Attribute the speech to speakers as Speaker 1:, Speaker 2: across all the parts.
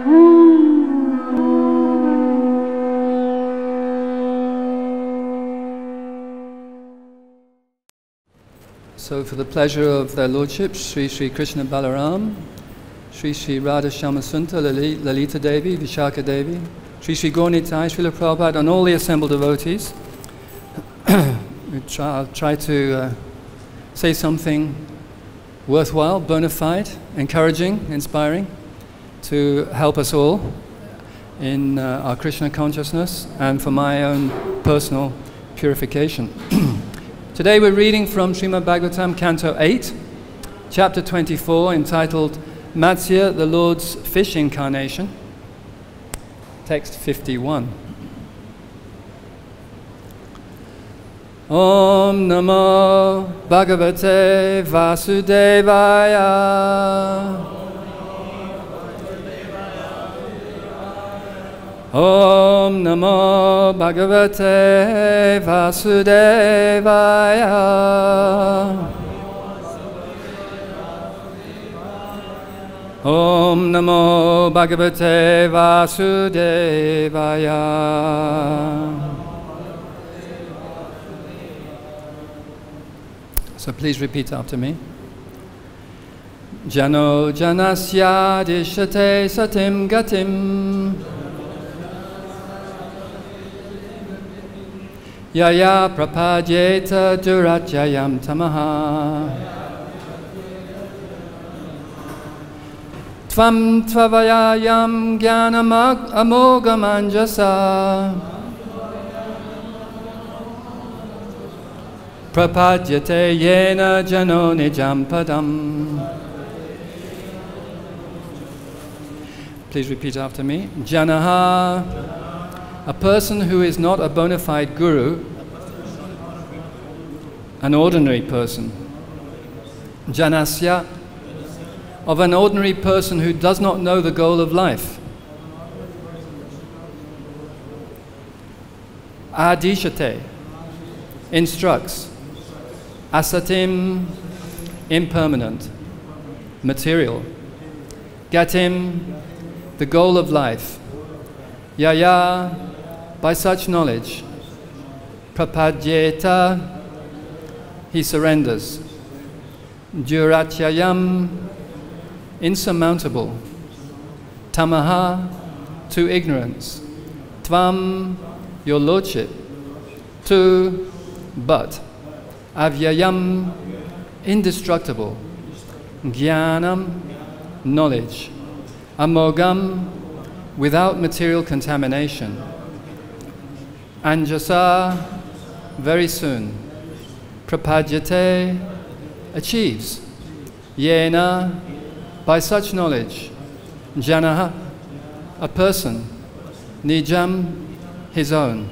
Speaker 1: So for the pleasure of their lordships, Sri Sri Krishna Balaram, Sri Sri Radha Shyamasundara, Lalita Devi, Vishaka Devi, Sri Sri Gour Nitai, Srila Prabhupada, and all the assembled devotees, I'll try to say something worthwhile, bona fide, encouraging, inspiring, to help us all in our Krishna consciousness and for my own personal purification. Today we're reading from Srimad Bhagavatam, Canto 8, Chapter 24, entitled Matsya, the Lord's Fish Incarnation, Text 51. Om Namo Bhagavate Vasudevaya. Om Namo Bhagavate Vasudevaya. Om Namo Bhagavate Vasudevaya. So please repeat after me. Jano janasya dishate satim gatim. Yaya prapadyeta durajayam tamaha. Tvam tvavayayam jnanam amogamanjasa. Prapadyate yena jano nijam padam. Please repeat after me. Janaha, a person who is not a bona fide guru, an ordinary person. Janasya, of an ordinary person who does not know the goal of life. Adishate, instructs. Asatim, impermanent, material. Gatim, the goal of life. Yaya, by such knowledge. Prapadyeta, he surrenders. Duratyayam, insurmountable. Tamaha, to ignorance. Tvam, your lordship. Tu, but. Avyayam, indestructible. Jnanam, knowledge. Amogam, without material contamination. Anjasa, very soon. Prapadyate, achieves. Yena, by such knowledge. Janaha, a person. Nijam, his own.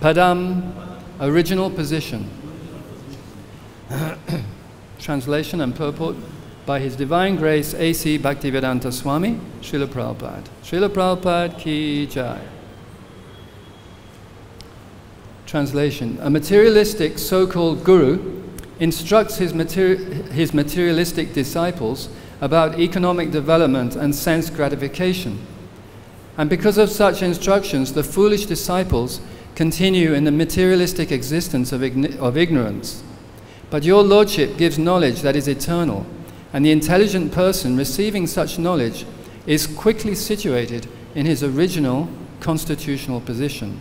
Speaker 1: Padam, original position. Translation and purport by His Divine Grace A.C. Bhaktivedanta Swami, Srila Prabhupada. Srila Prabhupada ki jai. Translation. A materialistic so-called guru instructs his materialistic disciples about economic development and sense gratification. And because of such instructions, the foolish disciples continue in the materialistic existence of ignorance. But your Lordship gives knowledge that is eternal, and the intelligent person receiving such knowledge is quickly situated in his original constitutional position.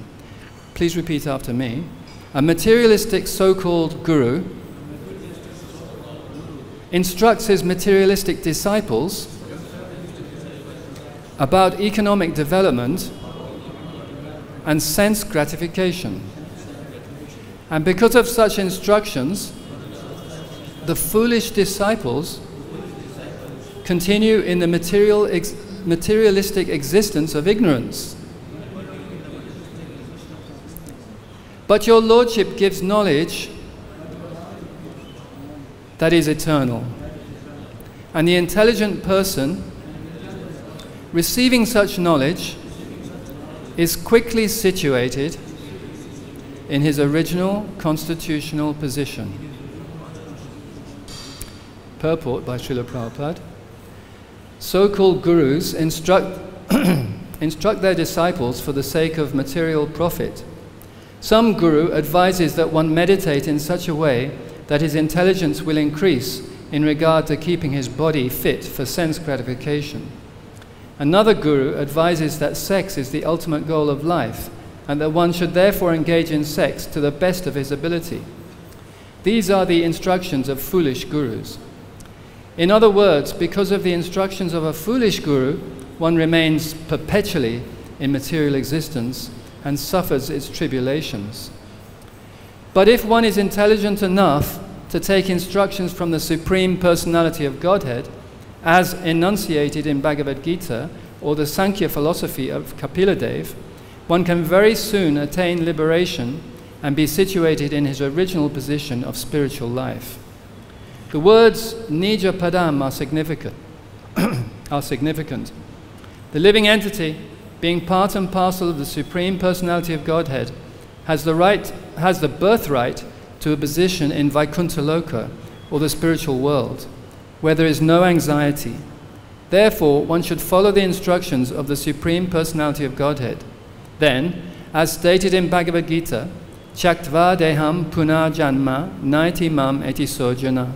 Speaker 1: Please repeat after me. A materialistic so-called guru instructs his materialistic disciples about economic development and sense gratification. And because of such instructions, the foolish disciples continue in the materialistic existence of ignorance. But your Lordship gives knowledge that is eternal. And the intelligent person receiving such knowledge is quickly situated in his original constitutional position. Purport by Srila Prabhupada. So-called gurus instruct instruct their disciples for the sake of material profit. Some guru advises that one meditate in such a way that his intelligence will increase in regard to keeping his body fit for sense gratification. Another guru advises that sex is the ultimate goal of life, and that one should therefore engage in sex to the best of his ability. These are the instructions of foolish gurus. In other words, because of the instructions of a foolish guru, one remains perpetually in material existence and suffers its tribulations. But if one is intelligent enough to take instructions from the Supreme Personality of Godhead, as enunciated in Bhagavad-Gita or the Sankhya philosophy of Kapila-dev, one can very soon attain liberation and be situated in his original position of spiritual life. The words Nija Padam are significant. The living entity, being part and parcel of the Supreme Personality of Godhead, has the birthright to a position in Vaikuntha Loka, or the spiritual world, where there is no anxiety. Therefore, one should follow the instructions of the Supreme Personality of Godhead. Then, as stated in Bhagavad-Gita, Chaktva deham punah janma naiti mam eti sojana.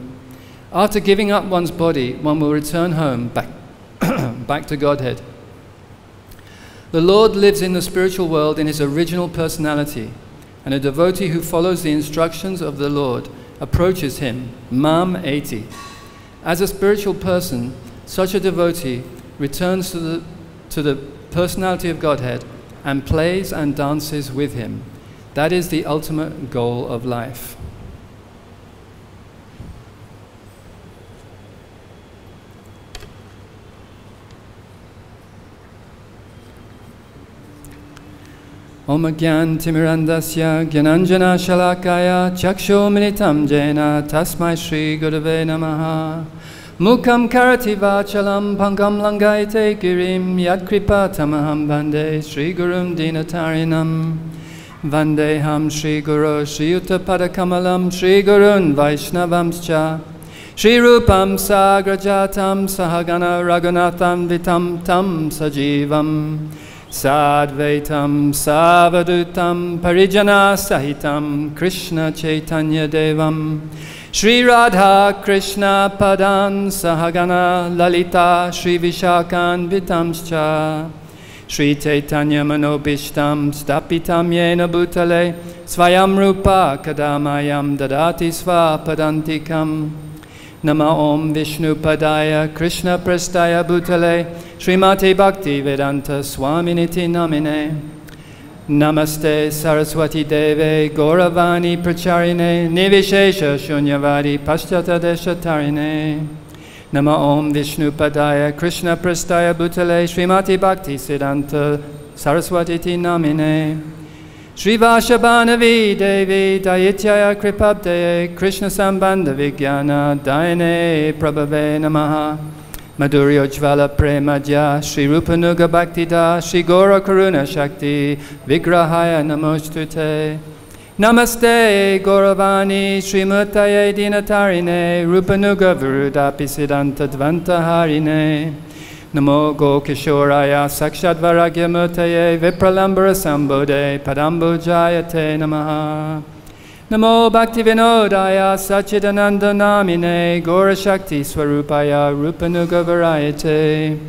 Speaker 1: After giving up one's body, one will return home back to Godhead. The Lord lives in the spiritual world in his original personality, and a devotee who follows the instructions of the Lord approaches him, mam eti. As a spiritual person, such a devotee returns to the personality of Godhead and plays and dances with him. That is the ultimate goal of life. Om Gyan Timirandasya Gyananjana Shalakaya Chaksho Militam Jena Tasmai Shri Gurave Namaha Mukam Karati Vachalam Pankam Langaite Girim Yat Kripa Tamaham Vande Shri Gurum Dinatarinam Vandeham Shri Guru Shri Uttapadakamalam Shri Gurun Vaishnavamscha Shri Rupam Sagrajatam Sahagana Raghunatham Vitam Tam Sajivam Sadvaitam Savadutam Parijana Sahitam Krishna Chaitanya Devam Shri Radha Krishna Padan Sahagana Lalita Shri Vishakan Vitamscha Shri Chaitanya Manobishtam Stapitam Yena Bhutale Svayam Rupa Kadamayam Dadati Sva Padantikam Nama Om Vishnu Padaya Krishna Prastaya Bhutale Srimati Bhakti Vedanta Swaminiti Namine Namaste Saraswati Deve Gauravani Pracharine Nivishesha Shunyavadi Paschata Deshatarine Nama Om Vishnu Padaya Krishna Prastaya Bhutale Srimati Bhakti Siddhanta Saraswati Namine Shri Vashabhanavi Devi Daityaya Kripabde Krishna Sambandha Vijnana Daine Prabhave Namaha Madhurya Jvala Premaja Shri Rupanuga Bhaktida Shri Gora Karuna Shakti Vigrahaya Namostute Namaste Gauravani Shri Mutaye Dinatarine Rupanuga Virudapi Siddhanta Dvanta Harine Namo Gokishoraya Sakshat Varagya Mutaye Vipralambara Sambode Padambujayate Namaha Namo Bhaktivinodaya Sachidananda Namine Gora Shakti Swarupaya Rupanuga Varayate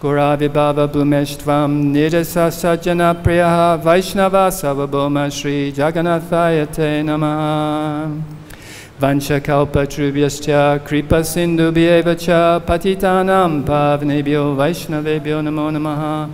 Speaker 1: Gora Vibhava Bhumeshtvam Nidasa Sajjana Priyaha Vaishnava Savabhoma Shri Jagannathayate Namaha Vancha Kalpa Trubhyascha Kripa Sindhu Bhyevacha Patitanam Pavnebhyo Vaishnavebhyo Namo Namaha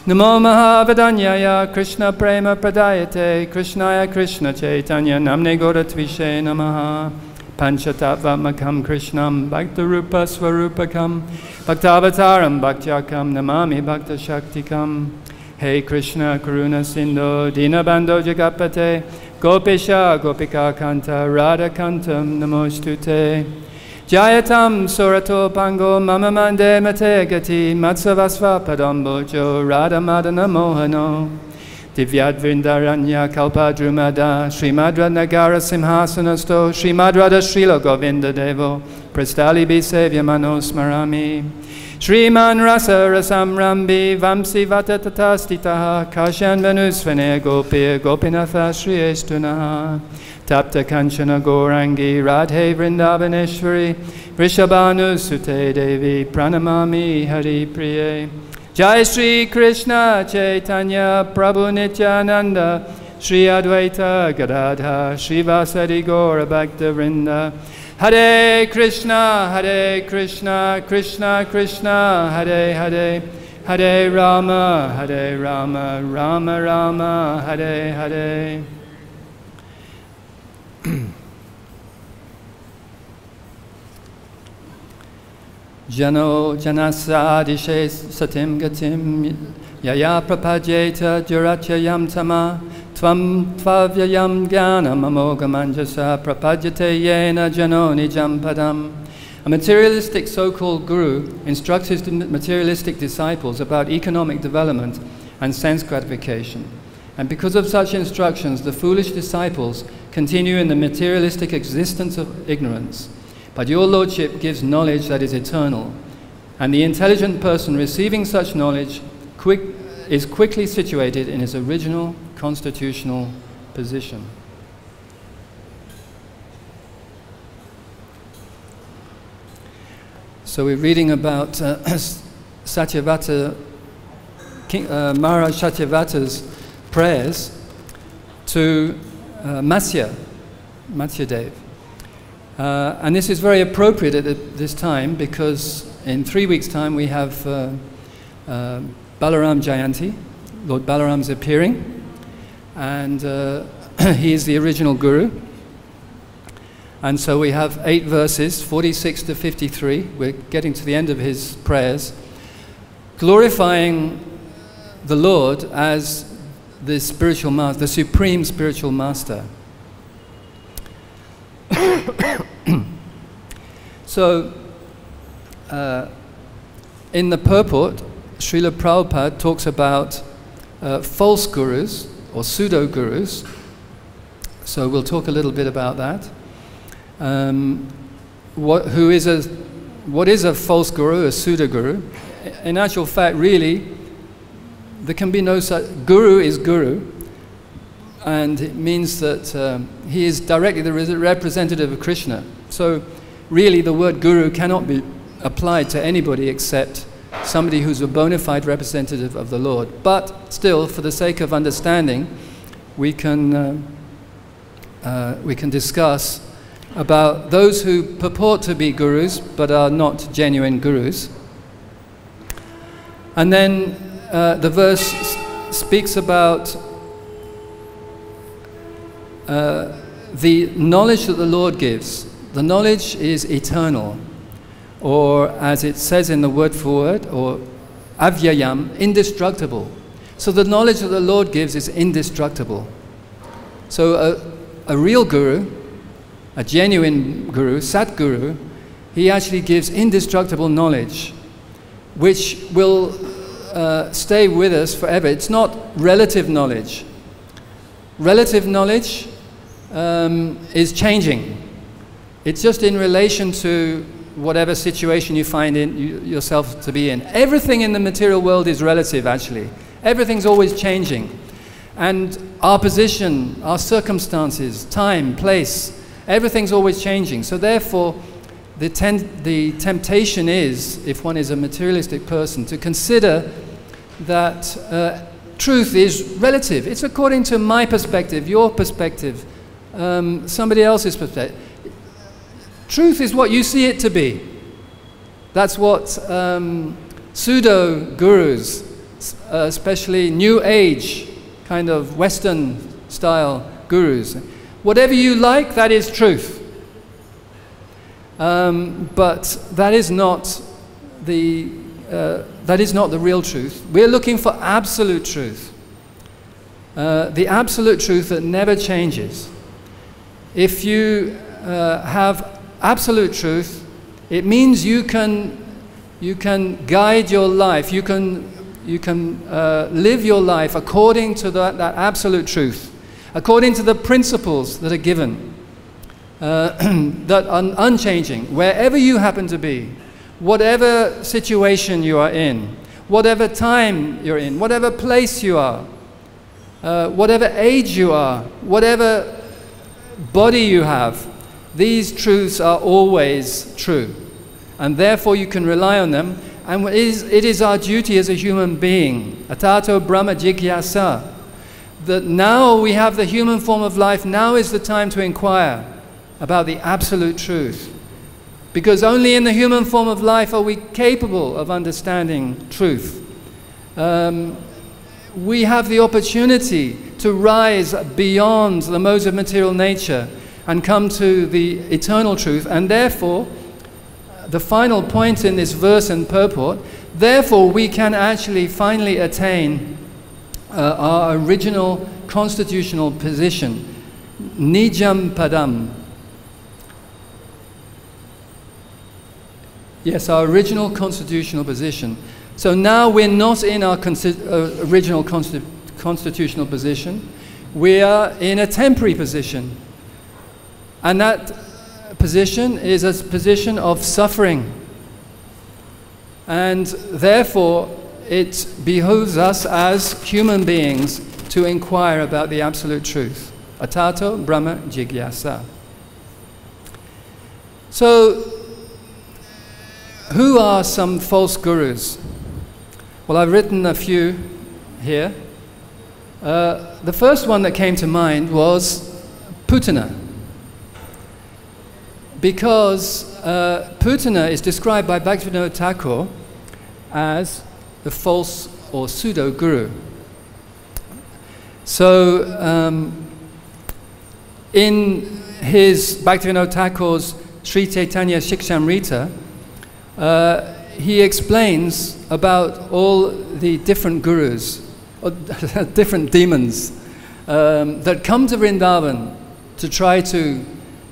Speaker 1: Namo Mahavadanyaya Krishna Prema Pradayate Krishnaya Krishna Chaitanya Namne Goratvishe Namaha Panchatattvamakam Krishnam Bhaktarupa Swarupakam Bhaktavataram Bhaktyakam Namami Bhakta Shaktikam Hey Krishna Karuna Sindhu Dinabandho Jagapate Gopisha Gopika Kanta Radha Kantam Namostute Jayatam Surato Pango Mama Mande Mate Gati Matsavasva Padambojo Radha Madana Mohano Divyad Vrindaranya Kalpadrumada Srimad Radnagara Simhasanasto Srimad Radha Srila Govinda Devo Prastali Bisevya Manosmarami Shriman Rasa Rasamrambi Vamsi Vatatastitaha Kashan Venusvane Gopir Gopinatha Shri Estunaha Tapta Kanchana Gourangi Radhe Vrindavaneshwari Vrishabhanu Sute Devi Pranamami Hari Priye Jai Shri Krishna Chaitanya Prabhu Nityananda Shri Advaita Gadadha Shri Vasadi Gaura Bhakta Vrinda Hare Krishna Krishna Krishna Hare Hare Hare Rama Rama Rama Hare Hare. Jano janasa adishe satim gatim yaya prapajeta durachayam tama tvam tvavyayam gyanam amogamanjasa prapajate yena janoni jampadam. A materialistic so-called guru instructs his materialistic disciples about economic development and sense gratification. And because of such instructions, the foolish disciples continue in the materialistic existence of ignorance. But your Lordship gives knowledge that is eternal, and the intelligent person receiving such knowledge is quickly situated in his original constitutional position. So we're reading about Satyavata, Maharaj Satyavata's prayers to Matsyadev. And this is very appropriate at this time because in 3 weeks' time we have Balaram Jayanti. Lord Balaram's appearing, and he is the original guru. And so we have 8 verses, 46 to 53. We're getting to the end of his prayers, glorifying the Lord as the spiritual master, the supreme spiritual master. So, in the purport, Srila Prabhupada talks about false gurus or pseudo-gurus. So we'll talk a little bit about that. What is a false guru, a pseudo-guru? In actual fact, really, there can be no such. Guru is guru, and it means that he is directly the representative of Krishna. So really the word guru cannot be applied to anybody except somebody who's a bona fide representative of the Lord. But still, for the sake of understanding, we can discuss about those who purport to be gurus but are not genuine gurus. And then the verse speaks about the knowledge that the Lord gives. The knowledge is eternal, or as it says in the word for word, or avyayam, indestructible. So the knowledge that the Lord gives is indestructible. So a real guru, a genuine guru, Satguru, he actually gives indestructible knowledge, which will stay with us forever. It's not relative knowledge. Relative knowledge is changing. It's just in relation to whatever situation you find yourself to be in. Everything in the material world is relative, actually. Everything's always changing. And our position, our circumstances, time, place, everything's always changing. So therefore, the temptation is, if one is a materialistic person, to consider that truth is relative. It's according to my perspective, your perspective, somebody else's perspective. Truth is what you see it to be. That's what pseudo-gurus, especially New Age, kind of Western-style gurus. Whatever you like, that is truth. But that is not the real truth. We're looking for absolute truth. The absolute truth that never changes. If you have absolute truth, it means you can guide your life. You can You can live your life according to that absolute truth, according to the principles that are given, that are unchanging, wherever you happen to be, whatever situation you are in, whatever time you're in, whatever place you are, whatever age you are, whatever body you have, these truths are always true. And therefore you can rely on them. And it is our duty as a human being, atato brahma jigyasa, that now we have the human form of life, now is the time to inquire about the absolute truth. Because only in the human form of life are we capable of understanding truth. We have the opportunity to rise beyond the modes of material nature and come to the eternal truth. And therefore, the final point in this verse and purport, therefore we can actually finally attain our original constitutional position, nijam padam. Yes, our original constitutional position. So now we're not in our original constitutional position, we are in a temporary position. And that position is a position of suffering. And therefore, it behooves us as human beings to inquire about the absolute truth. Atato Brahma Jigyasa. So, who are some false gurus? Well, I've written a few here. The first one that came to mind was Putana. Because Putana is described by Bhakti-yoga Thakur as the false or pseudo-guru. So, in his Bhakti-yoga Thakur's Sri Chaitanya Shikshamrita, he explains about all the different gurus, or different demons that come to Vrindavan to try to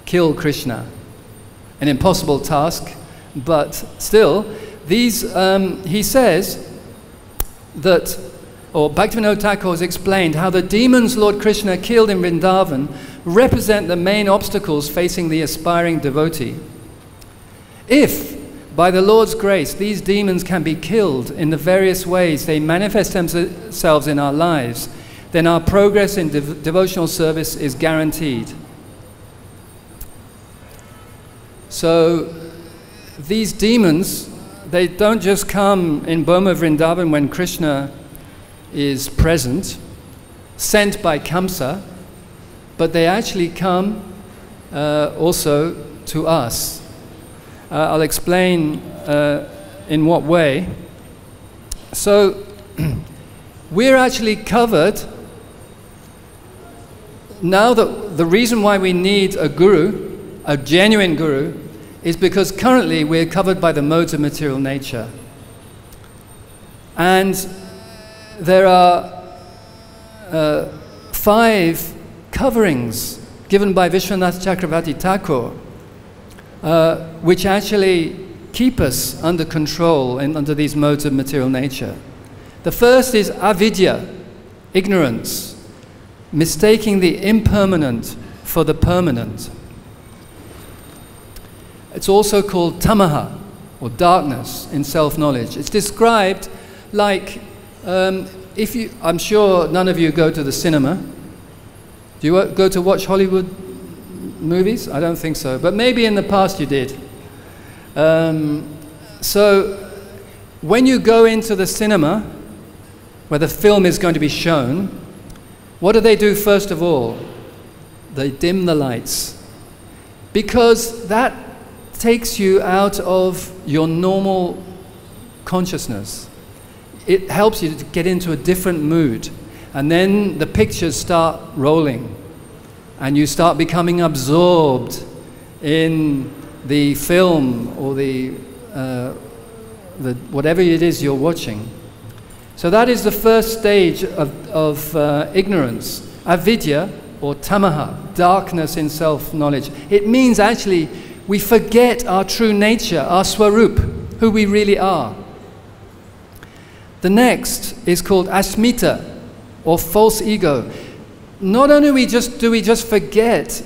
Speaker 1: kill Krishna. An impossible task, but still, these, he says that, or Bhakti-yoga Thakur has explained how the demons Lord Krishna killed in Vrindavan represent the main obstacles facing the aspiring devotee. If, by the Lord's grace, these demons can be killed in the various ways they manifest themselves in our lives, then our progress in devotional service is guaranteed. So, these demons, they don't just come in Boma Vrindavan when Krishna is present, sent by Kamsa, but they actually come also to us. I'll explain in what way. So, we're actually covered. Now that the reason why we need a guru, a genuine guru, is because currently we're covered by the modes of material nature. And there are 5 coverings given by Vishwanath Chakravarti Thakur, which actually keep us under control and under these modes of material nature. The first is avidya, ignorance, mistaking the impermanent for the permanent. It's also called tamaha, or darkness in self-knowledge. It's described like, I'm sure none of you go to the cinema. Do you go to watch Hollywood movies? I don't think so, but maybe in the past you did. So, when you go into the cinema, where the film is going to be shown, what do they do first of all? They dim the lights. Because that takes you out of your normal consciousness. It helps you to get into a different mood. And then the pictures start rolling. And you start becoming absorbed in the film or the whatever it is you're watching. So that is the first stage of ignorance, avidya or tamaha, darkness in self-knowledge. It means actually we forget our true nature, our swarup, who we really are. The next is called asmita, or false ego. Not only do we just forget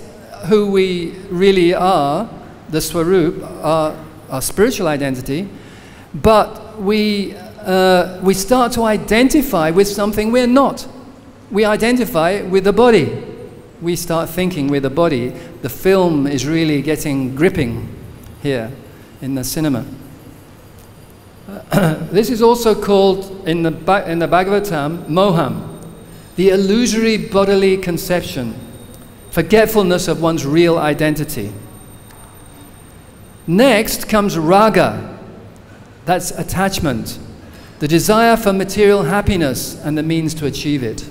Speaker 1: who we really are, the Swarup, our spiritual identity, but we start to identify with something we're not. We identify with the body. We start thinking with the body. The film is really getting gripping here in the cinema. This is also called, in the Bhagavatam, moham, the illusory bodily conception, forgetfulness of one's real identity. Next comes raga, that's attachment, the desire for material happiness and the means to achieve it.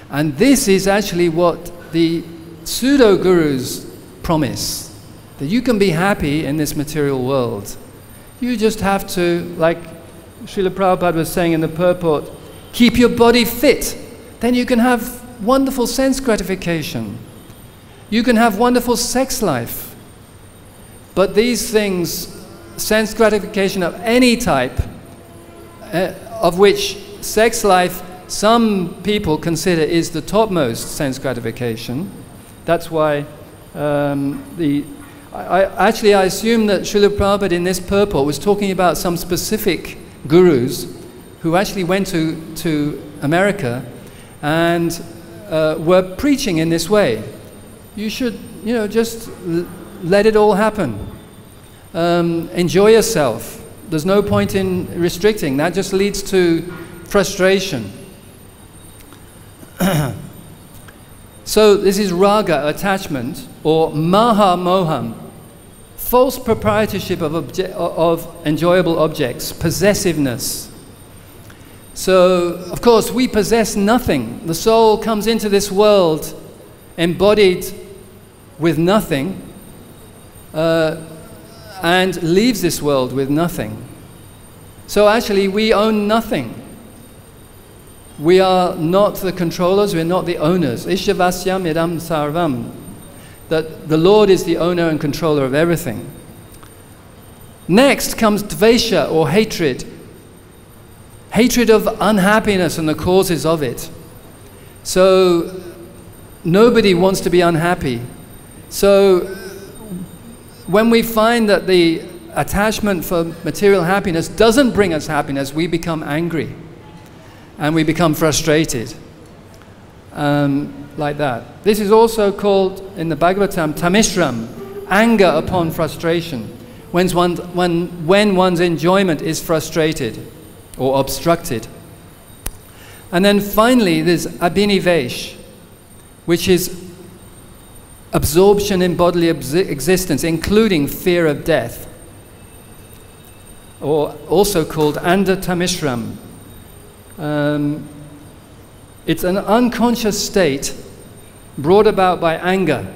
Speaker 1: And this is actually what the pseudo-gurus promise, that you can be happy in this material world. You just have to, like Srila Prabhupada was saying in the purport, keep your body fit. Then you can have wonderful sense gratification. You can have wonderful sex life. But these things, sense gratification of any type, of which sex life some people consider is the topmost sense gratification. That's why I assume that Srila Prabhupada in this purport was talking about some specific gurus who actually went to America and were preaching in this way. You should, just let it all happen. Enjoy yourself. There's no point in restricting. That just leads to frustration. So this is raga, attachment, or maha moham, false proprietorship of enjoyable objects, possessiveness. So, of course, we possess nothing. The soul comes into this world embodied with nothing and leaves this world with nothing. So actually, we own nothing. We are not the controllers, we're not the owners. Ishavasyam idam sarvam. That the Lord is the owner and controller of everything. Next comes dvesha, or hatred. Hatred of unhappiness and the causes of it. So nobody wants to be unhappy. So when we find that the attachment for material happiness doesn't bring us happiness, we become angry. And we become frustrated, like that. This is also called, in the Bhagavatam, tamishram, anger upon frustration, when one's enjoyment is frustrated or obstructed. And then finally, there's abhinivesh, which is absorption in bodily existence, including fear of death, or also called anda tamishram. It's an unconscious state brought about by anger,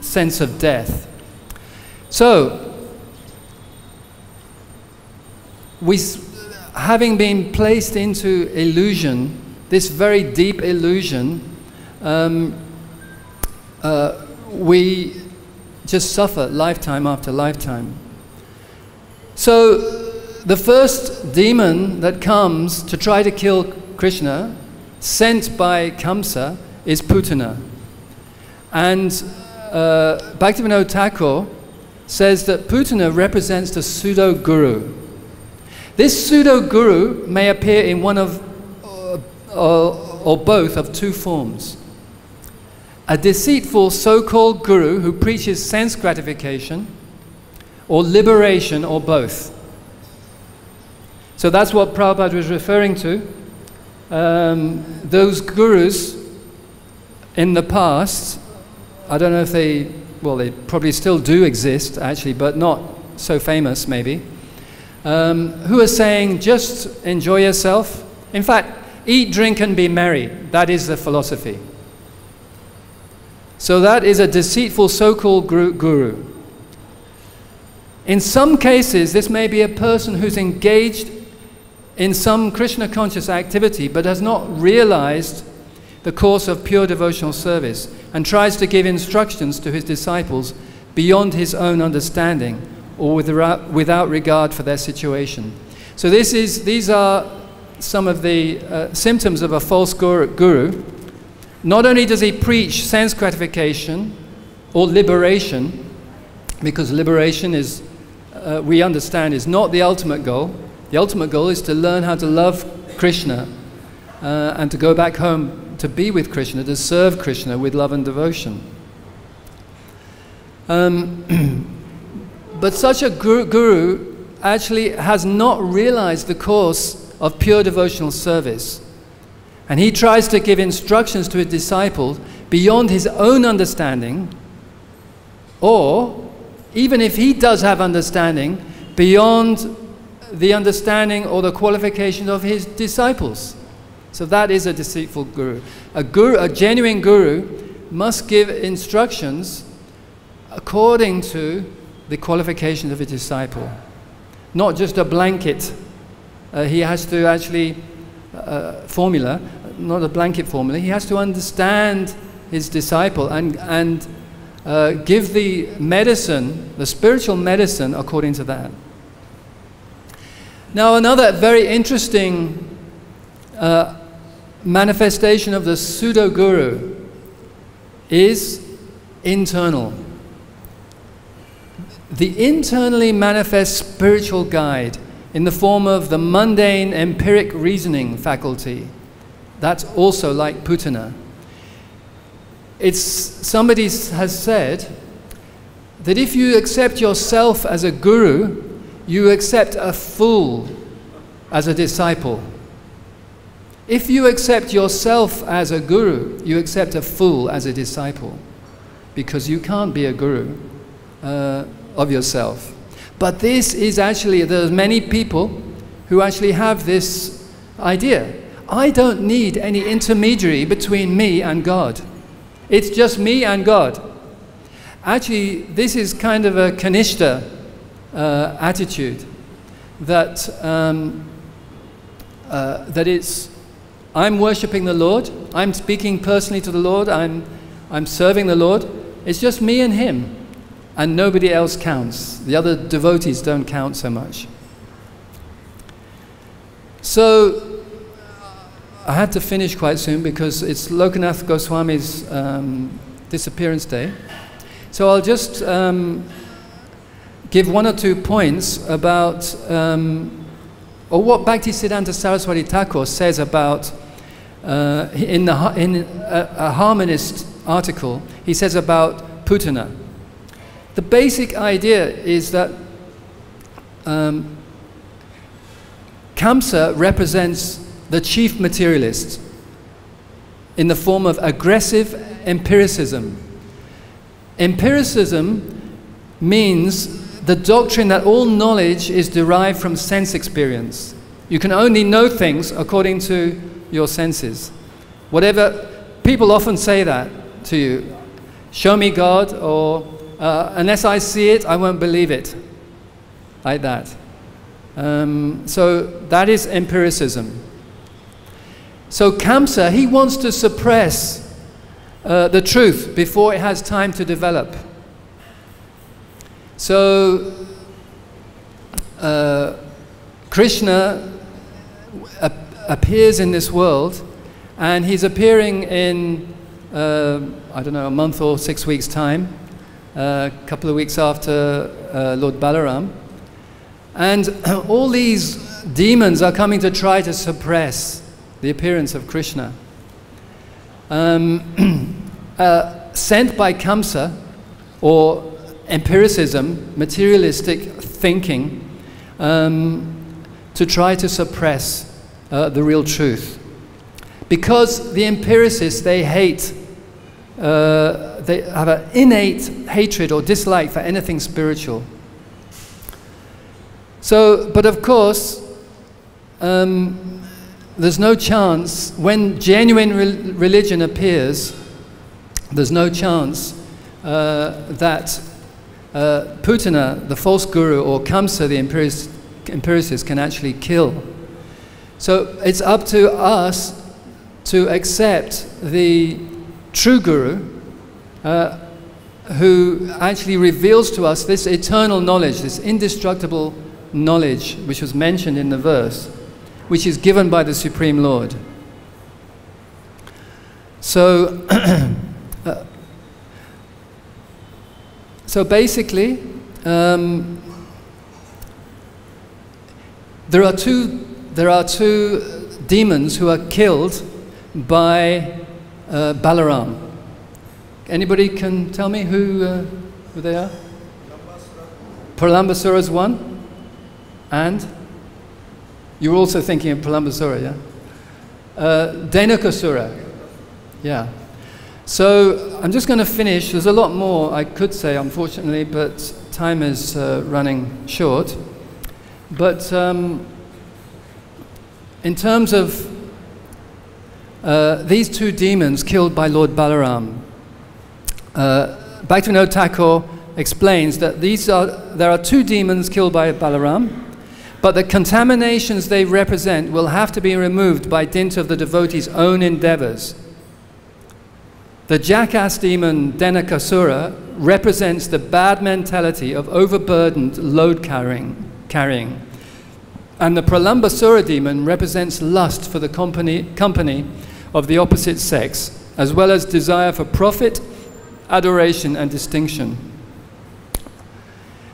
Speaker 1: sense of death. So, having been placed into illusion, this very deep illusion, we just suffer lifetime after lifetime. So, the first demon that comes to try to kill Krishna, sent by Kamsa, is Putana. And Bhaktivinoda Thakur says that Putana represents the pseudo-guru. This pseudo-guru may appear in one of, or both of two forms. A deceitful so-called guru who preaches sense gratification, or liberation, or both. So that's what Prabhupada was referring to. Those gurus in the past, I don't know if they probably still do exist actually, but not so famous maybe, who are saying just enjoy yourself. In fact, eat, drink and be merry. That is the philosophy. So that is a deceitful so-called guru. In some cases, this may be a person who's engaged in some Krishna conscious activity but has not realized the course of pure devotional service and tries to give instructions to his disciples beyond his own understanding or without regard for their situation. So these are some of the symptoms of a false guru. Not only does he preach sense gratification or liberation, because liberation is, we understand, is not the ultimate goal. The ultimate goal is to learn how to love Krishna and to go back home to be with Krishna, to serve Krishna with love and devotion. But such a guru actually has not realized the course of pure devotional service. And he tries to give instructions to his disciples beyond his own understanding, or, even if he does have understanding, beyond the understanding or the qualification of his disciples. So that is a deceitful guru. A genuine guru must give instructions according to the qualifications of a disciple. Not just a blanket. He has to actually formula, not a blanket formula. He has to understand his disciple and give the medicine, the spiritual medicine, according to that. Now, another very interesting manifestation of the pseudo-guru is internal. The internally manifest spiritual guide in the form of the mundane empiric reasoning faculty. That's also like Putana. Somebody has said that if you accept yourself as a guru, you accept a fool as a disciple. If you accept yourself as a guru, you accept a fool as a disciple, because you can't be a guru of yourself. But this is actually, there's many people who actually have this idea. I don't need any intermediary between me and God. It's just me and God. Actually, this is kind of a Kanishta attitude, that that it's, I'm worshipping the Lord, I'm speaking personally to the Lord, I'm serving the Lord. It's just me and Him, and nobody else counts. The other devotees don't count so much. So I had to finish quite soon because it's Lokanath Goswami's disappearance day. So I'll just give one or two points about, or what Bhaktisiddhanta Saraswati Thakur says about, in a harmonist article, he says about Putana. The basic idea is that Kamsa represents the chief materialist in the form of aggressive empiricism. Empiricism means the doctrine that all knowledge is derived from sense experience. You can only know things according to your senses. Whatever, people often say that to you. Show me God, or unless I see it, I won't believe it. Like that. So that is empiricism. So Kamsa, he wants to suppress the truth before it has time to develop. So Krishna appears in this world, and he's appearing in, I don't know, a month or 6 weeks' time, a couple of weeks after Lord Balaram. And all these demons are coming to try to suppress the appearance of Krishna. Sent by Kamsa, or empiricism, materialistic thinking, to try to suppress the real truth. Because the empiricists, they hate, they have an innate hatred or dislike for anything spiritual. So, but of course, there's no chance, when genuine religion appears, there's no chance that Putana, the false guru, or Kamsa, the empiricist, can actually kill. So it's up to us to accept the true guru, who actually reveals to us this eternal knowledge, this indestructible knowledge which was mentioned in the verse, which is given by the Supreme Lord. So, so basically, there are two demons who are killed by Balaram. Anybody can tell me who they are? Pralambasura is one, and you're also thinking of Pralambasura, yeah? Dhenukasura, yeah. So I'm just going to finish. There's a lot more I could say, unfortunately, but time is running short. But in terms of these two demons killed by Lord Balaram, Bhaktivinoda Thakur explains that there are two demons killed by Balaram, but the contaminations they represent will have to be removed by dint of the devotee's own endeavors. The jackass demon Dhenukasura represents the bad mentality of overburdened load carrying. And the Pralambasura demon represents lust for the company of the opposite sex, as well as desire for profit, adoration, and distinction.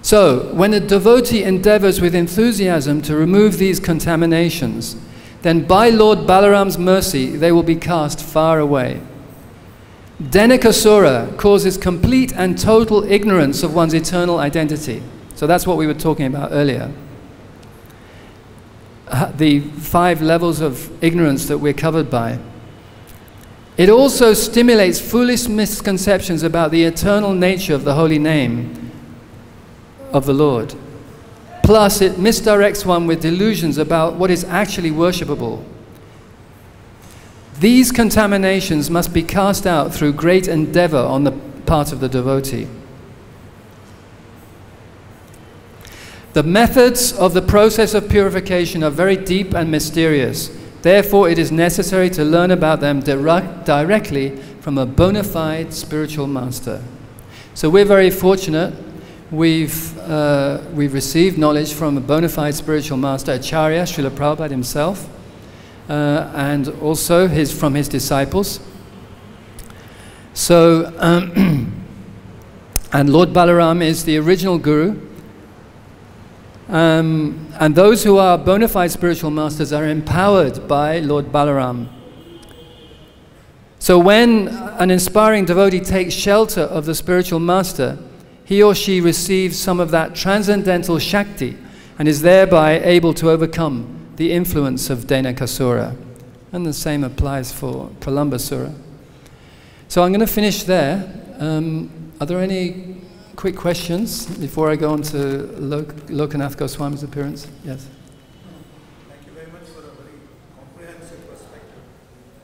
Speaker 1: So, when a devotee endeavors with enthusiasm to remove these contaminations, then by Lord Balaram's mercy, they will be cast far away. Dhenukasura causes complete and total ignorance of one's eternal identity. So that's what we were talking about earlier. The 5 levels of ignorance that we're covered by. It also stimulates foolish misconceptions about the eternal nature of the holy name of the Lord. Plus, it misdirects one with delusions about what is actually worshipable. These contaminations must be cast out through great endeavor on the part of the devotee. The methods of the process of purification are very deep and mysterious. Therefore, it is necessary to learn about them directly from a bona fide spiritual master. So we're very fortunate. We've received knowledge from a bona fide spiritual master, Acharya, Srila Prabhupada himself, and also from his disciples. So, and Lord Balaram is the original guru. And those who are bona fide spiritual masters are empowered by Lord Balaram. So when an inspiring devotee takes shelter of the spiritual master, he or she receives some of that transcendental Shakti and is thereby able to overcome the influence of Dhenukasura. And the same applies for Pralambasura. So I'm going to finish there. Are there any quick questions before I go on to Lokanath Goswami's appearance? Yes.
Speaker 2: Thank you very much for a very comprehensive perspective.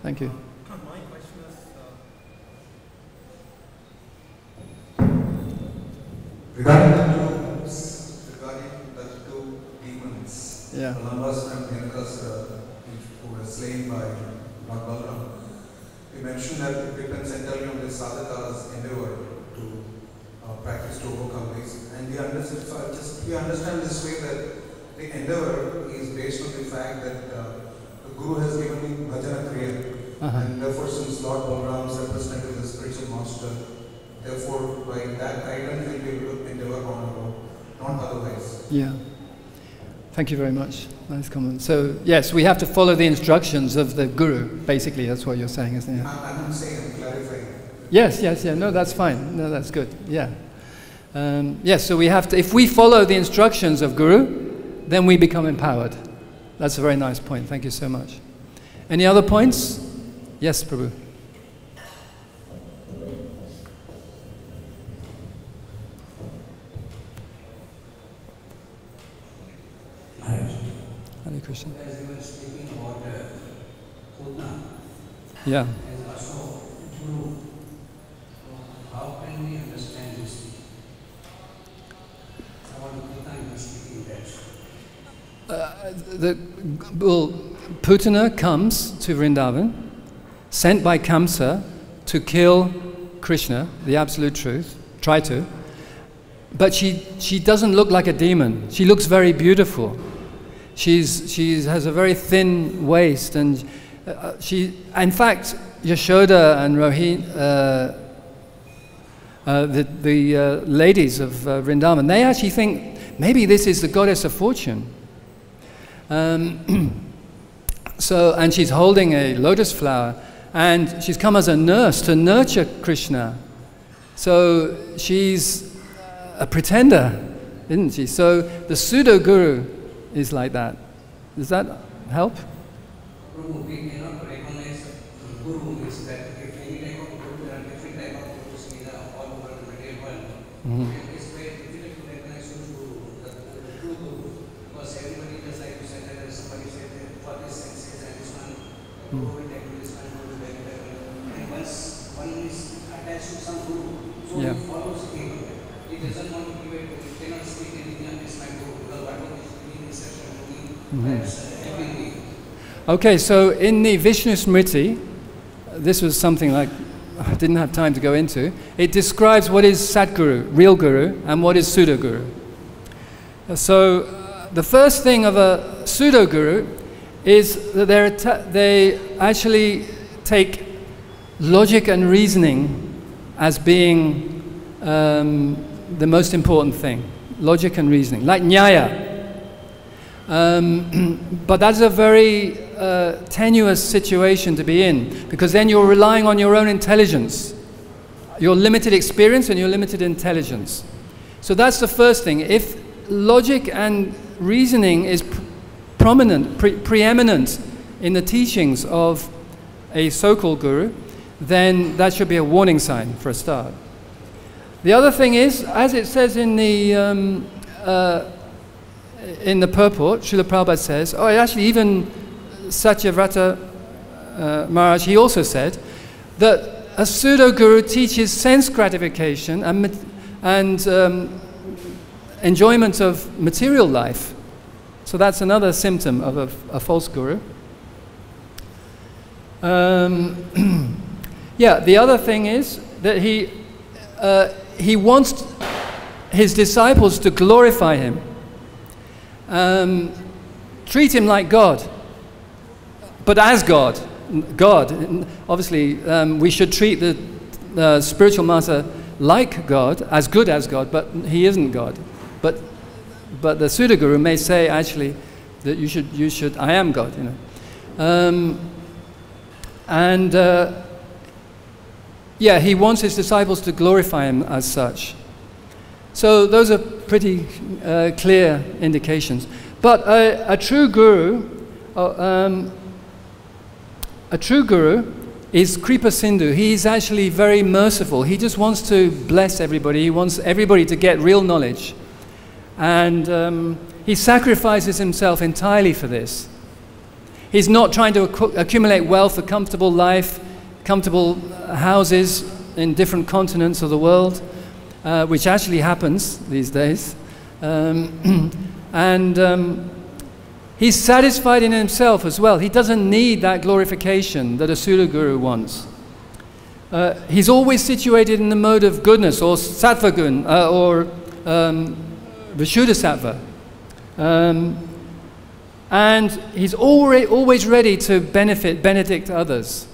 Speaker 1: Thank you.
Speaker 2: My question is regarding the two demons,
Speaker 1: Yeah.
Speaker 2: Pralambas and Dhenukasura, who were slain by Lord Balaram. You mentioned that it depends entirely on the sadhaka's endeavor to practice to overcome this, and we understand this way that the endeavor is based on the fact that the Guru has given me bhajana kriya, and therefore since Lord Balaram is represented as the spiritual master, therefore by that guidance we'll be able to endeavor on our own, not otherwise.
Speaker 1: Yeah. Thank you very much. Nice comment. So, yes, we have to follow the instructions of the Guru, basically. That's what you're saying, isn't it?
Speaker 2: I'm not saying, I'm clarifying.
Speaker 1: Yes, yeah. No, that's fine. No, that's good. Yeah. Yes, so we have to, if we follow the instructions of Guru, then we become empowered. That's a very nice point. Thank you so much. Any other points? Yes, Prabhu. Hare Krishna.
Speaker 3: As you were speaking about Putna,
Speaker 1: Yeah.
Speaker 3: and also Guru, so how can we understand this thing? About Putna, you were speaking that.
Speaker 1: Putana comes to Vrindavan, sent by Kamsa to kill Krishna, the absolute truth, try to. but she doesn't look like a demon. She looks very beautiful. She has a very thin waist, and in fact, Yashoda and Rohini, the ladies of Vrindavan, they actually think maybe this is the goddess of fortune. And she's holding a lotus flower, and she's come as a nurse to nurture Krishna. So she's a pretender, isn't she? So the pseudo-guru is like that. Does that help?
Speaker 3: Guru, we cannot recognize Guru means that if any type of Guru, there are different type of Gurus in all over the material world. It's very difficult to recognize who's Guru, the true Guru, because everybody just like you said that somebody said that for this senses and this one, Guru will take this one, Guru will take that one. And once one is attached to some Guru, so he follows him. He doesn't want to give it, he cannot speak anything against my Guru, because whatever is being researched and doing, that's helping me.
Speaker 1: Okay, so in the Vishnu Smriti, this was something like I didn't have time to go into. It describes what is Sadguru, real Guru, and what is pseudo-Guru. So the first thing of a pseudo-Guru is that they actually take logic and reasoning as being the most important thing. Logic and reasoning, like Nyaya. But that's a very tenuous situation to be in, because then you're relying on your own intelligence, your limited experience and your limited intelligence. So that's the first thing. If logic and reasoning is preeminent in the teachings of a so-called guru, then that should be a warning sign for a start. The other thing is, as it says in the purport, Srila Prabhupada says, actually even Satyavrata Maharaj, he also said that a pseudo-guru teaches sense gratification and enjoyment of material life. So that's another symptom of a false guru. Yeah, the other thing is that he wants his disciples to glorify him. Treat him like God, but as God. Obviously, we should treat the spiritual master like God, as good as God, but he isn't God. But the pseudo-guru may say actually that you should, I am God, you know. Yeah, he wants his disciples to glorify him as such. So those are pretty clear indications. But a true guru is Kripa Sindhu. He's actually very merciful. He just wants to bless everybody. He wants everybody to get real knowledge. And he sacrifices himself entirely for this. He's not trying to accumulate wealth, a comfortable life, comfortable houses in different continents of the world, which actually happens these days. He's satisfied in himself as well. He doesn't need that glorification that a pseudo-guru wants. He's always situated in the mode of goodness, or sattva gun, or Vishuddha sattva. And he's always ready to benedict others.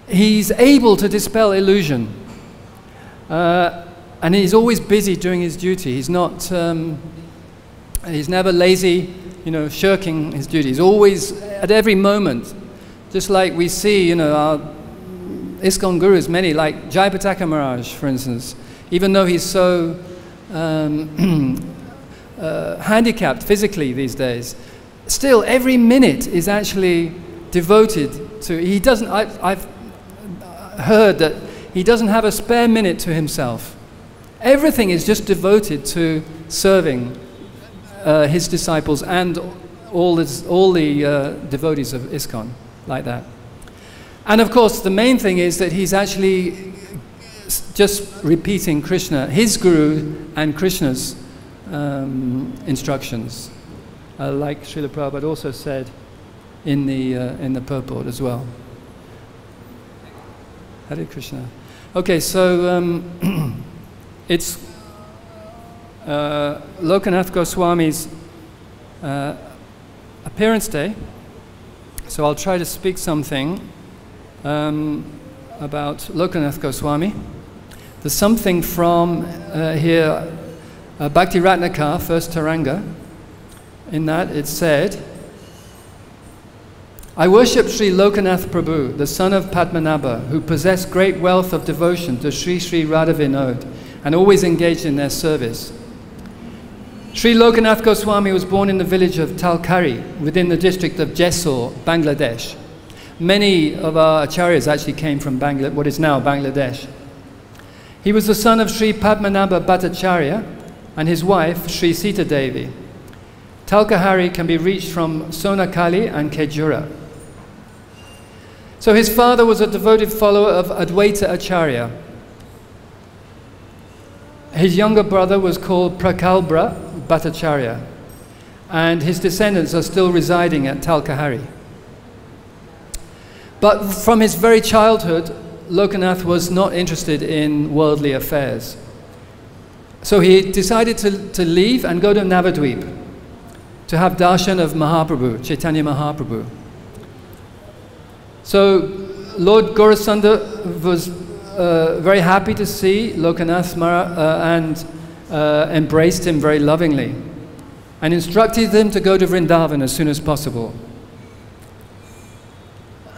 Speaker 1: He's able to dispel illusion. And he's always busy doing his duty. He's not, he's never lazy, you know, shirking his duty. He's always, at every moment, just like we see, you know, our ISKCON gurus, many, like Jayapataka Maharaj, for instance, even though he's so handicapped physically these days, still every minute is actually devoted to, he doesn't, I've heard that he doesn't have a spare minute to himself. Everything is just devoted to serving his disciples and all the devotees of ISKCON, like that. And of course, the main thing is that he's actually just repeating Krishna, his guru and Krishna's instructions, like Srila Prabhupada also said in the purport as well. Hare Krishna. Okay, so it's Lokanath Goswami's appearance day. So I'll try to speak something about Lokanath Goswami. There's something from here, Bhakti Ratnakar, first Taranga. In that it said, I worship Sri Lokanath Prabhu, the son of Padmanabha, who possessed great wealth of devotion to Sri Sri Radha Vinod and always engaged in their service. Sri Lokanath Goswami was born in the village of Talkari within the district of Jessore, Bangladesh. Many of our acharyas actually came from what is now Bangladesh. He was the son of Sri Padmanabha Bhattacharya and his wife Sri Sita Devi. Talkahari can be reached from Sonakali and Kejura. So his father was a devoted follower of Advaita Acharya. His younger brother was called Prakalbra Bhattacharya, and his descendants are still residing at Talkahari. But from his very childhood, Lokanath was not interested in worldly affairs. So he decided to leave and go to Navadvip to have darshan of Mahaprabhu, Chaitanya Mahaprabhu. So Lord Gaurasunda was very happy to see Lokanath and embraced him very lovingly and instructed him to go to Vrindavan as soon as possible.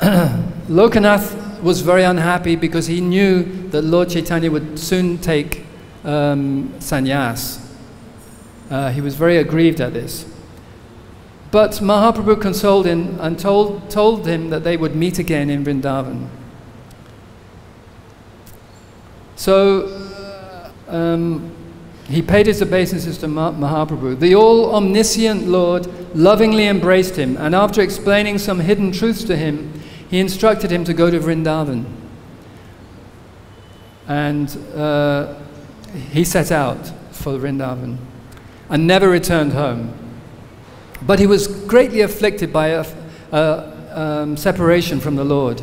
Speaker 1: Lokanath was very unhappy because he knew that Lord Chaitanya would soon take sannyas. He was very aggrieved at this. But Mahaprabhu consoled him and told him that they would meet again in Vrindavan. So he paid his obeisances to Mahaprabhu. The all-omniscient Lord lovingly embraced him, and after explaining some hidden truths to him, he instructed him to go to Vrindavan. And he set out for Vrindavan and never returned home. But he was greatly afflicted by a separation from the Lord.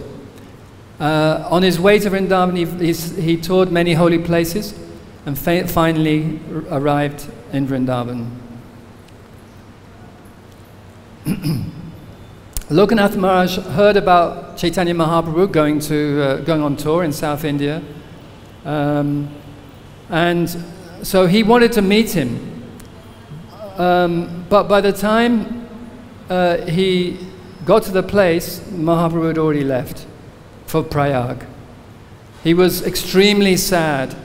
Speaker 1: On his way to Vrindavan, he toured many holy places and finally arrived in Vrindavan. Lokanath Maharaj heard about Chaitanya Mahaprabhu going on tour in South India, and so he wanted to meet him. But by the time he got to the place, Mahaprabhu had already left for Prayag. He was extremely sad.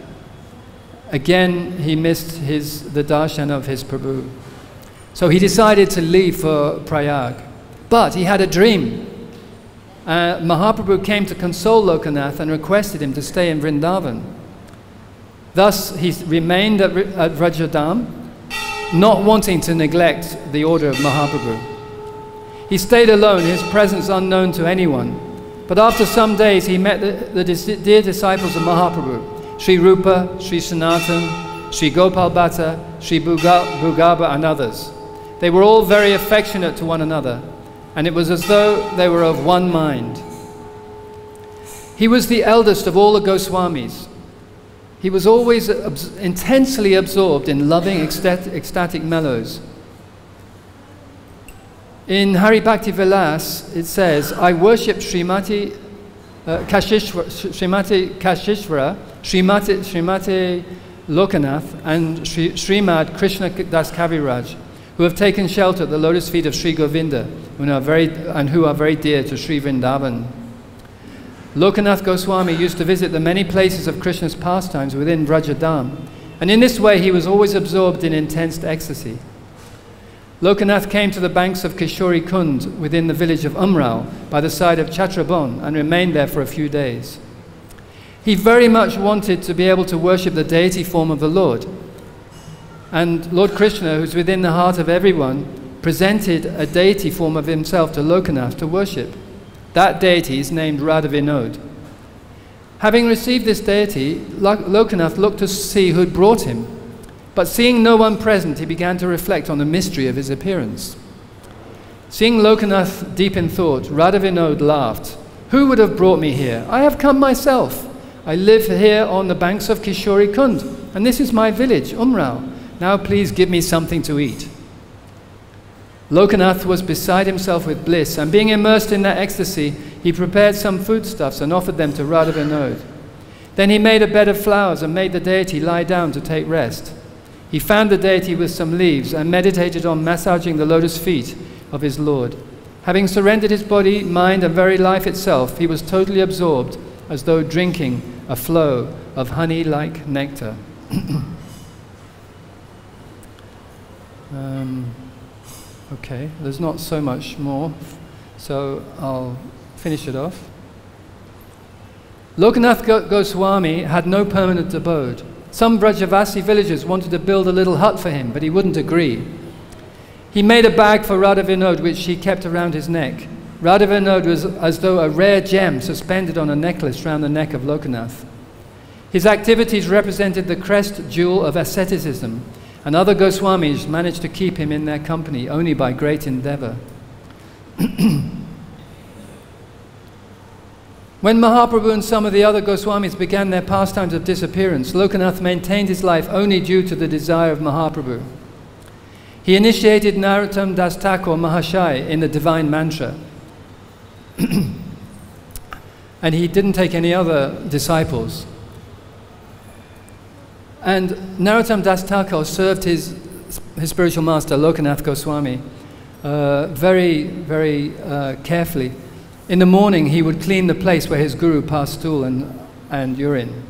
Speaker 1: Again, he missed the darshan of his Prabhu. So he decided to leave for Prayag. But he had a dream. Mahaprabhu came to console Lokanath and requested him to stay in Vrindavan. Thus, he remained at Vrajadam, not wanting to neglect the order of Mahaprabhu. He stayed alone, his presence unknown to anyone. But after some days, he met the dear disciples of Mahaprabhu, Sri Rupa, Sri Sanatan, Sri Gopal Bhatta, Sri Bhugaba, and others. They were all very affectionate to one another, and it was as though they were of one mind. He was the eldest of all the Goswamis. He was always intensely absorbed in loving ecstatic mellows. In Hari Bhakti Vilas, it says, I worship Srimati Kashishvara, Srimati Lokanath, and Srimad Krishna Das Kaviraj, who have taken shelter at the lotus feet of Sri Govinda, who are very dear to Sri Vrindavan. Lokanath Goswami used to visit the many places of Krishna's pastimes within Vrajadam, and in this way he was always absorbed in intense ecstasy. Lokanath came to the banks of Kishori Kund within the village of Umrao by the side of Chatrabon and remained there for a few days. He very much wanted to be able to worship the deity form of the Lord, and Lord Krishna, who's within the heart of everyone, presented a deity form of himself to Lokanath to worship. That deity is named Radha Vinod. Having received this deity, Lokanath looked to see who had brought him. But seeing no one present, he began to reflect on the mystery of his appearance. Seeing Lokanath deep in thought, Radha Vinod laughed. Who would have brought me here? I have come myself. I live here on the banks of Kishori Kund, and this is my village, Umrao. Now please give me something to eat." Lokanath was beside himself with bliss, and being immersed in that ecstasy, he prepared some foodstuffs and offered them to Radha Vinod. Then he made a bed of flowers and made the deity lie down to take rest. He fanned the deity with some leaves and meditated on massaging the lotus feet of his Lord. Having surrendered his body, mind, and very life itself, he was totally absorbed, as though drinking a flow of honey-like nectar. Okay, there's not so much more, so I'll finish it off. Lokanath Goswami had no permanent abode. Some Brajavasi villagers wanted to build a little hut for him, but he wouldn't agree. He made a bag for Radha Vinod, which he kept around his neck. Radha Vinod was as though a rare gem suspended on a necklace round the neck of Lokanath. His activities represented the crest jewel of asceticism, and other Goswamis managed to keep him in their company only by great endeavor. When Mahaprabhu and some of the other Goswamis began their pastimes of disappearance, Lokanath maintained his life only due to the desire of Mahaprabhu. He initiated Narottam Das Thakur Mahashai in the divine mantra. And he didn't take any other disciples. And Narottam Das Thakur served his spiritual master, Lokanath Goswami, very, very carefully. In the morning, he would clean the place where his guru passed stool and urine.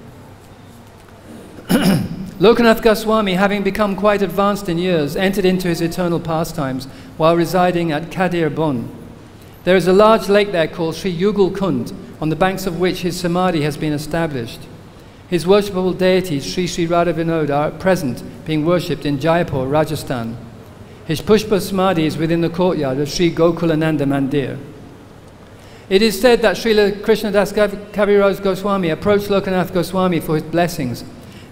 Speaker 1: Lokanath Goswami, having become quite advanced in years, entered into his eternal pastimes while residing at Kadir Bon. There is a large lake there called Sri Yugal Kund, on the banks of which his samadhi has been established. His worshipable deities, Sri Sri Radha Vinod, are at present being worshipped in Jaipur, Rajasthan. His Pushpa Samadhi is within the courtyard of Sri Gokulananda Mandir. It is said that Srila Krishna Das Kaviraj Goswami approached Lokanath Goswami for his blessings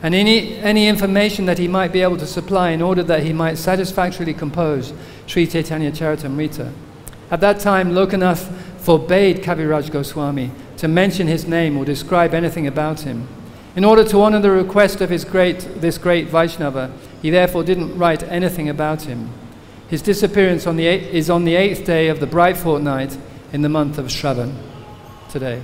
Speaker 1: and any information that he might be able to supply in order that he might satisfactorily compose Sri Chaitanya Charitamrita. At that time, Lokanath forbade Kaviraj Goswami to mention his name or describe anything about him. In order to honor the request of this great Vaishnava, he therefore didn't write anything about him. His disappearance is on the 8th day of the bright fortnight in the month of Shravan, today.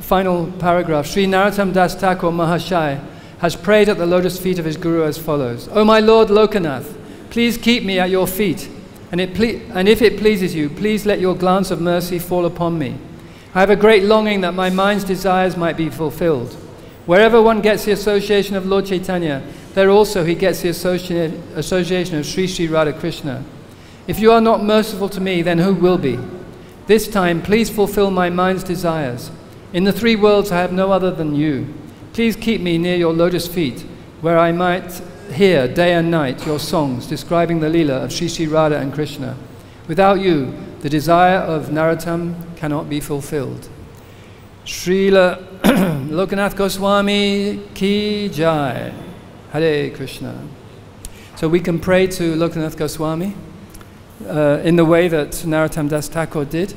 Speaker 1: Final paragraph. Sri Narottam Das Thakur Mahashai has prayed at the lotus feet of his Guru as follows: "O my Lord Lokanath, please keep me at your feet, and if it pleases you, please let your glance of mercy fall upon me. I have a great longing that my mind's desires might be fulfilled. Wherever one gets the association of Lord Chaitanya, there also he gets the association of Sri Sri Radha Krishna. If you are not merciful to me, then who will be? This time, please fulfill my mind's desires. In the three worlds I have no other than you. Please keep me near your lotus feet, where I might hear day and night your songs describing the Leela of Sri Sri Radha and Krishna. Without you, the desire of Narottam cannot be fulfilled." Srila Lokanath Goswami ki jai. Hare Krishna. So we can pray to Lokanath Goswami in the way that Narottam Das Thakur did,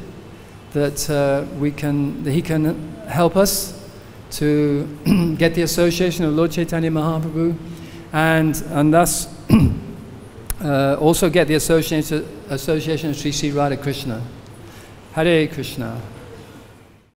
Speaker 1: that he can help us to get the association of Lord Chaitanya Mahaprabhu, and thus also get the association of Sri Sri Radha Krishna. Hare Krishna.